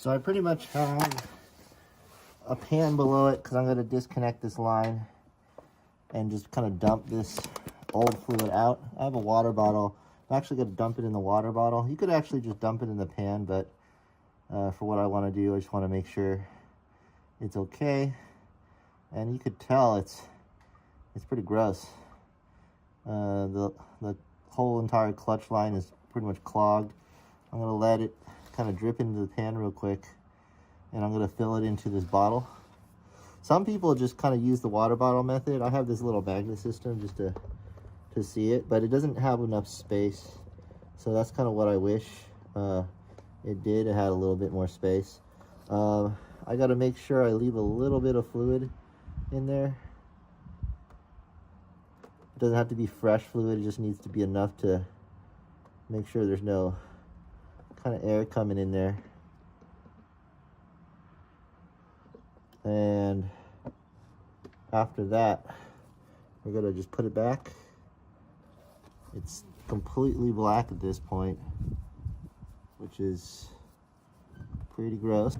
So I pretty much have a pan below it because I'm going to disconnect this line and just kind of dump this old fluid out. I have a water bottle. I'm actually going to dump it in the water bottle. You could actually just dump it in the pan, but for what I want to do, I just want to make sure it's okay. And you could tell it's pretty gross. The whole entire clutch line is pretty much clogged. I'm going to let it kind of drip into the pan real quick, and I'm going to fill it into this bottle. Some people just kind of use the water bottle method. I have this little magnet system just to see it, but it doesn't have enough space. So that's kind of what I wish it did. It had a little bit more space. I got to make sure I leave a little bit of fluid in there. It doesn't have to be fresh fluid. It just needs to be enough to make sure there's no kind of air coming in there. And after that, we're gonna just put it back. It's completely black at this point, which is pretty gross.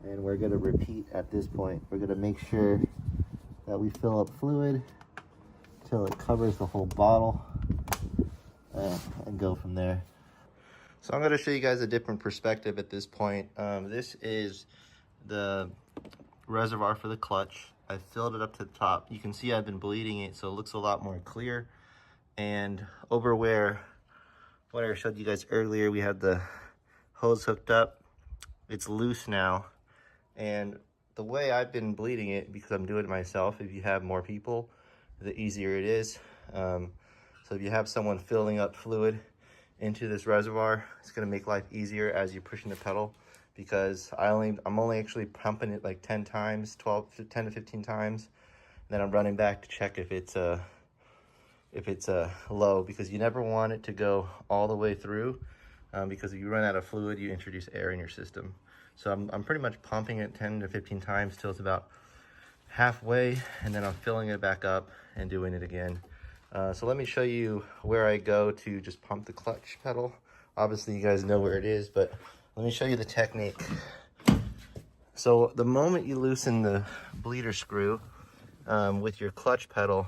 And we're gonna repeat at this point. We're gonna make sure that we fill up fluid till it covers the whole bottle, and go from there. So I'm gonna show you guys a different perspective at this point. This is the reservoir for the clutch. I filled it up to the top. You can see I've been bleeding it, so it looks a lot more clear. And over where what I showed you guys earlier, we had the hose hooked up. It's loose now. And the way I've been bleeding it, because I'm doing it myself, if you have more people, the easier it is. So if you have someone filling up fluid into this reservoir, it's gonna make life easier as you're pushing the pedal, because I'm only actually pumping it like 10 times, 10 to 15 times. And then I'm running back to check if it's low, because you never want it to go all the way through, because if you run out of fluid, you introduce air in your system. So I'm pretty much pumping it 10 to 15 times till it's about halfway, and then I'm filling it back up and doing it again. So let me show you where I go to just pump the clutch pedal. Obviously you guys know where it is, but let me show you the technique. So the moment you loosen the bleeder screw with your clutch pedal,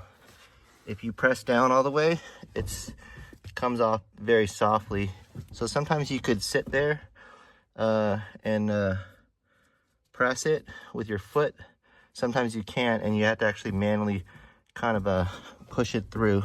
if you press down all the way, it comes off very softly. So sometimes you could sit there and press it with your foot. Sometimes you can't, and you have to actually manually kind of push it through.